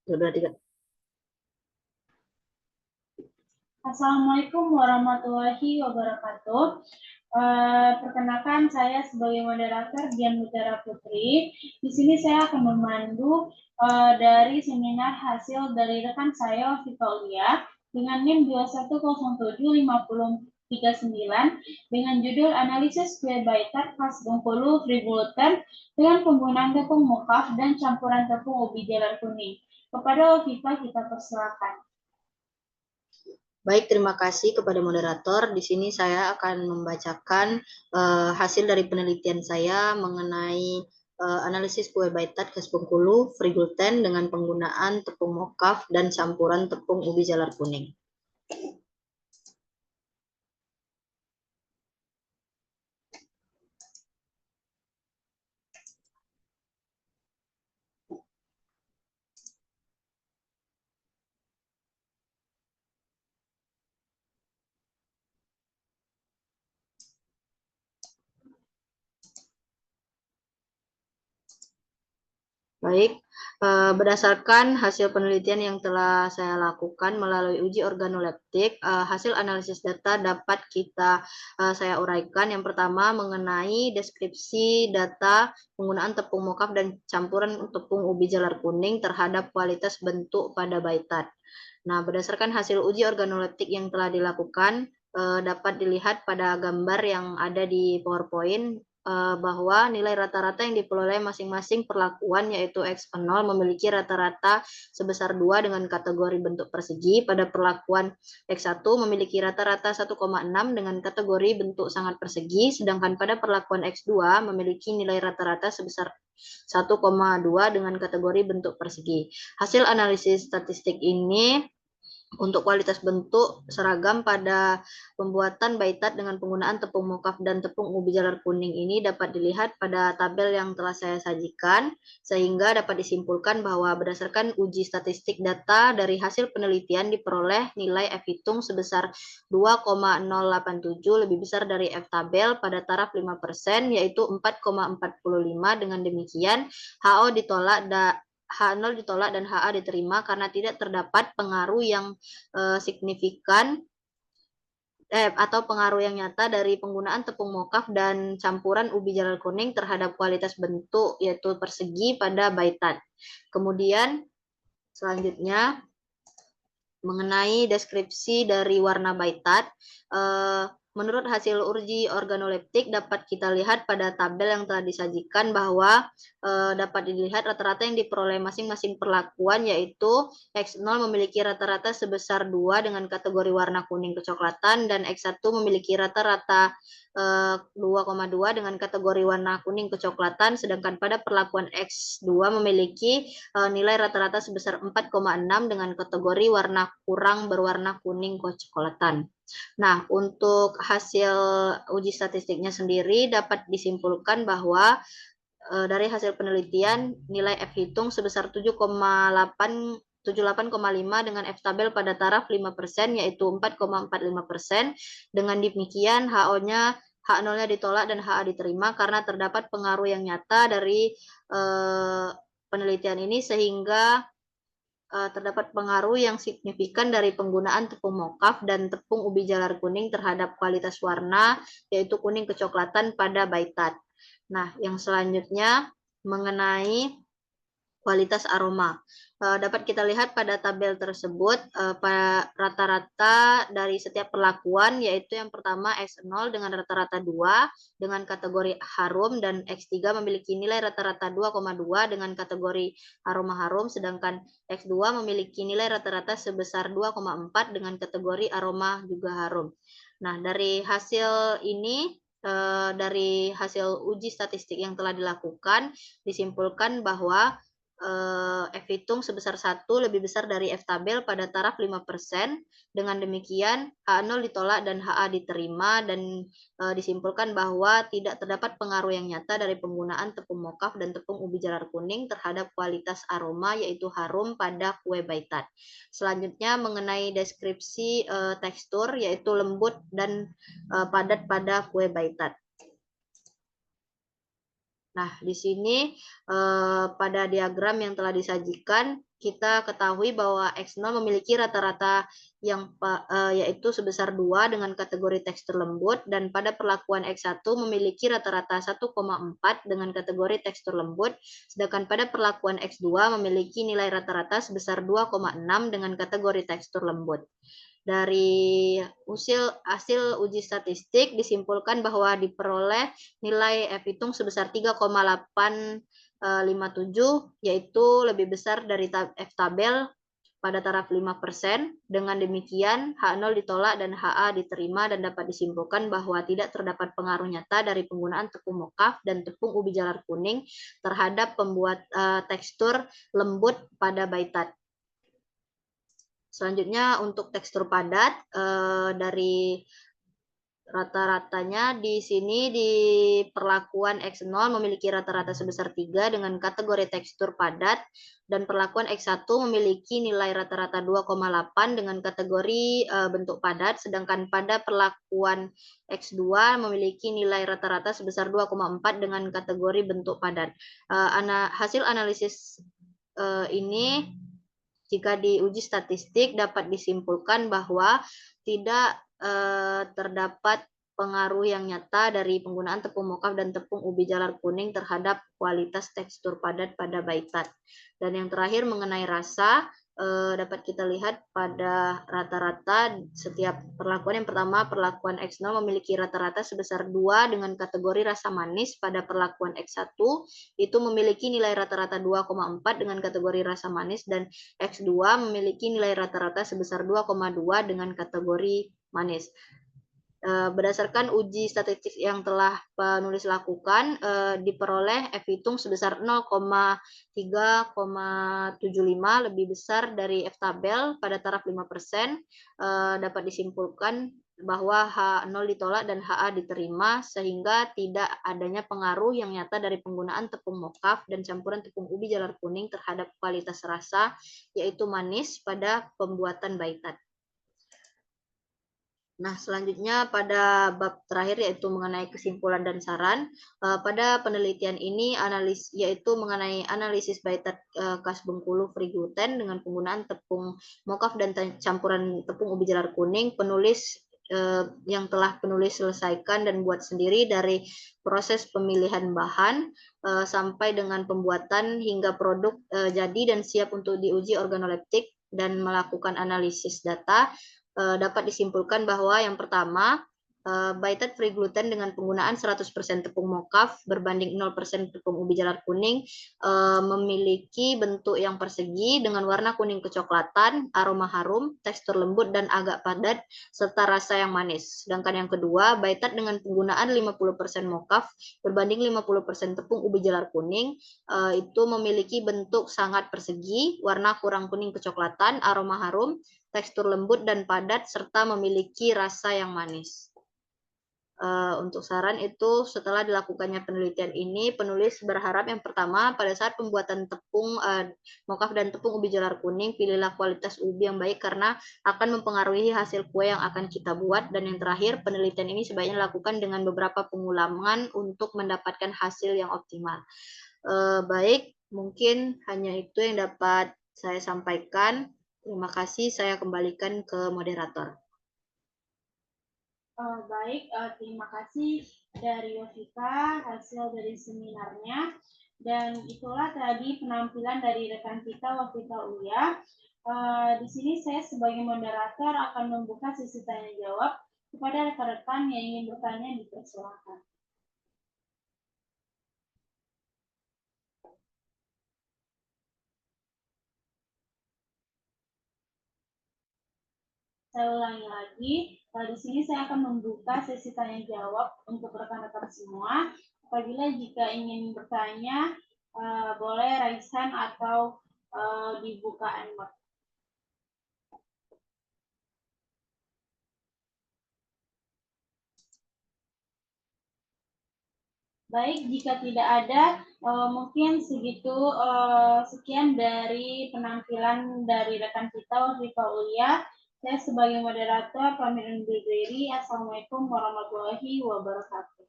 2, 3. Assalamualaikum warahmatullahi wabarakatuh. Perkenalkan saya sebagai moderator Dian Mutiara Putri. Di sini saya akan memandu dari seminar hasil dari rekan saya Vita Ulia dengan NIM 21075039 dengan judul analisis kue Baitar khas Bengkulu free gluten dengan penggunaan tepung mokaf dan campuran tepung ubi jalar kuning. Kepada Viva kita persilakan. Baik, terima kasih kepada moderator. Di sini saya akan membacakan hasil dari penelitian saya mengenai analisis kue Baitat khas Bengkulu free gluten dengan penggunaan tepung mokaf dan campuran tepung ubi jalar kuning. Baik, berdasarkan hasil penelitian yang telah saya lakukan melalui uji organoleptik, hasil analisis data dapat saya uraikan. Yang pertama mengenai deskripsi data penggunaan tepung mokaf dan campuran tepung ubi jalar kuning terhadap kualitas bentuk pada Baitat. Nah, berdasarkan hasil uji organoleptik yang telah dilakukan, dapat dilihat pada gambar yang ada di PowerPoint bahwa nilai rata-rata yang diperoleh masing-masing perlakuan yaitu X0 memiliki rata-rata sebesar 2 dengan kategori bentuk persegi, pada perlakuan X1 memiliki rata-rata 1,6 dengan kategori bentuk sangat persegi, sedangkan pada perlakuan X2 memiliki nilai rata-rata sebesar 1,2 dengan kategori bentuk persegi. Hasil analisis statistik ini untuk kualitas bentuk seragam pada pembuatan Baitat dengan penggunaan tepung mokaf dan tepung ubi jalar kuning ini dapat dilihat pada tabel yang telah saya sajikan, sehingga dapat disimpulkan bahwa berdasarkan uji statistik data dari hasil penelitian diperoleh nilai F hitung sebesar 2,087 lebih besar dari F tabel pada taraf 5%, yaitu 4,45. Dengan demikian, HO ditolak H0 ditolak dan HA diterima karena tidak terdapat pengaruh yang signifikan atau pengaruh yang nyata dari penggunaan tepung mokaf dan campuran ubi jalar kuning terhadap kualitas bentuk yaitu persegi pada Baitat. Kemudian selanjutnya mengenai deskripsi dari warna Baitat, menurut hasil uji organoleptik dapat kita lihat pada tabel yang telah disajikan bahwa dapat dilihat rata-rata yang diperoleh masing-masing perlakuan, yaitu X0 memiliki rata-rata sebesar 2 dengan kategori warna kuning kecoklatan dan X1 memiliki rata-rata 2,2 dengan kategori warna kuning kecoklatan, sedangkan pada perlakuan X2 memiliki nilai rata-rata sebesar 4,6 dengan kategori warna kurang berwarna kuning kecoklatan. Nah, untuk hasil uji statistiknya sendiri dapat disimpulkan bahwa dari hasil penelitian nilai F hitung sebesar 78,5 dengan F tabel pada taraf 5% yaitu 4,45%. Dengan demikian HO-nya H0-nya ditolak dan HA diterima karena terdapat pengaruh yang nyata dari penelitian ini, sehingga terdapat pengaruh yang signifikan dari penggunaan tepung mokaf dan tepung ubi jalar kuning terhadap kualitas warna, yaitu kuning kecoklatan pada Baitat. Nah, yang selanjutnya mengenai kualitas aroma. Dapat kita lihat pada tabel tersebut rata-rata dari setiap perlakuan, yaitu yang pertama X0 dengan rata-rata 2 dengan kategori harum dan X3 memiliki nilai rata-rata 2,2 dengan kategori aroma harum, sedangkan X2 memiliki nilai rata-rata sebesar 2,4 dengan kategori aroma juga harum. Nah, dari hasil ini dari hasil uji statistik yang telah dilakukan disimpulkan bahwa F hitung sebesar 1 lebih besar dari F tabel pada taraf 5%. Dengan demikian, H0 ditolak dan HA diterima, dan disimpulkan bahwa tidak terdapat pengaruh yang nyata dari penggunaan tepung mokaf dan tepung ubi jalar kuning terhadap kualitas aroma yaitu harum pada kue Baitat. Selanjutnya mengenai deskripsi tekstur yaitu lembut dan padat pada kue Baitat. Nah, di sini pada diagram yang telah disajikan kita ketahui bahwa X0 memiliki rata-rata yaitu sebesar 2 dengan kategori tekstur lembut, dan pada perlakuan X1 memiliki rata-rata 1,4 dengan kategori tekstur lembut, sedangkan pada perlakuan X2 memiliki nilai rata-rata sebesar 2,6 dengan kategori tekstur lembut. Dari hasil uji statistik disimpulkan bahwa diperoleh nilai F-hitung sebesar 3,857, yaitu lebih besar dari F-tabel pada taraf 5%. Dengan demikian, H0 ditolak dan HA diterima, dan dapat disimpulkan bahwa tidak terdapat pengaruh nyata dari penggunaan tepung mokaf dan tepung ubi jalar kuning terhadap tekstur lembut pada baitat. Selanjutnya untuk tekstur padat, dari rata-ratanya di sini di perlakuan X0 memiliki rata-rata sebesar 3 dengan kategori tekstur padat, dan perlakuan X1 memiliki nilai rata-rata 2,8 dengan kategori bentuk padat, sedangkan pada perlakuan X2 memiliki nilai rata-rata sebesar 2,4 dengan kategori bentuk padat. Hasil analisis ini jika diuji statistik dapat disimpulkan bahwa tidak terdapat pengaruh yang nyata dari penggunaan tepung mokaf dan tepung ubi jalar kuning terhadap kualitas tekstur padat pada baitat. Dan yang terakhir mengenai rasa, dapat kita lihat pada rata-rata setiap perlakuan. Yang pertama, perlakuan X0 memiliki rata-rata sebesar 2 dengan kategori rasa manis. Pada perlakuan X1 itu memiliki nilai rata-rata 2,4 dengan kategori rasa manis, dan X2 memiliki nilai rata-rata sebesar 2,2 dengan kategori manis. Berdasarkan uji statistik yang telah penulis lakukan, diperoleh F-hitung sebesar 0,3,75, lebih besar dari F-tabel pada taraf 5%. Dapat disimpulkan bahwa H0 ditolak dan HA diterima, sehingga tidak adanya pengaruh yang nyata dari penggunaan tepung mokaf dan campuran tepung ubi jalar kuning terhadap kualitas rasa, yaitu manis, pada pembuatan baitat. Nah, selanjutnya pada bab terakhir yaitu mengenai kesimpulan dan saran. Pada penelitian ini yaitu mengenai analisis baitat khas Bengkulu free gluten dengan penggunaan tepung mokaf dan campuran tepung ubi jalar kuning, penulis yang telah penulis selesaikan dan buat sendiri dari proses pemilihan bahan sampai dengan pembuatan hingga produk jadi dan siap untuk diuji organoleptik dan melakukan analisis data, dapat disimpulkan bahwa yang pertama, baitat free gluten dengan penggunaan 100% tepung mokaf berbanding 0% tepung ubi jalar kuning memiliki bentuk yang persegi dengan warna kuning kecoklatan, aroma harum, tekstur lembut dan agak padat, serta rasa yang manis. Sedangkan yang kedua, baitat dengan penggunaan 50% mokaf berbanding 50% tepung ubi jalar kuning itu memiliki bentuk sangat persegi, warna kurang kuning kecoklatan, aroma harum, tekstur lembut dan padat, serta memiliki rasa yang manis. Untuk saran itu, setelah dilakukannya penelitian ini, penulis berharap yang pertama, pada saat pembuatan tepung mokaf dan tepung ubi jalar kuning, pilihlah kualitas ubi yang baik karena akan mempengaruhi hasil kue yang akan kita buat. Dan yang terakhir, penelitian ini sebaiknya dilakukan dengan beberapa pengulangan untuk mendapatkan hasil yang optimal. Baik, mungkin hanya itu yang dapat saya sampaikan. Terima kasih, saya kembalikan ke moderator. Baik, terima kasih dari Yovita hasil dari seminarnya. Dan itulah tadi penampilan dari rekan kita Wafita Uya. Di sini saya sebagai moderator akan membuka sesi tanya jawab kepada rekan-rekan yang ingin bertanya, dipersilakan. Saya ulangi lagi, di sini saya akan membuka sesi tanya jawab untuk rekan-rekan semua. Apabila jika ingin bertanya, boleh raise hand atau dibuka unmute. Baik, jika tidak ada, mungkin sekian dari penampilan dari rekan kita Wafita Ulia. Saya sebagai moderator pamit undur diri. Assalamualaikum warahmatullahi wabarakatuh.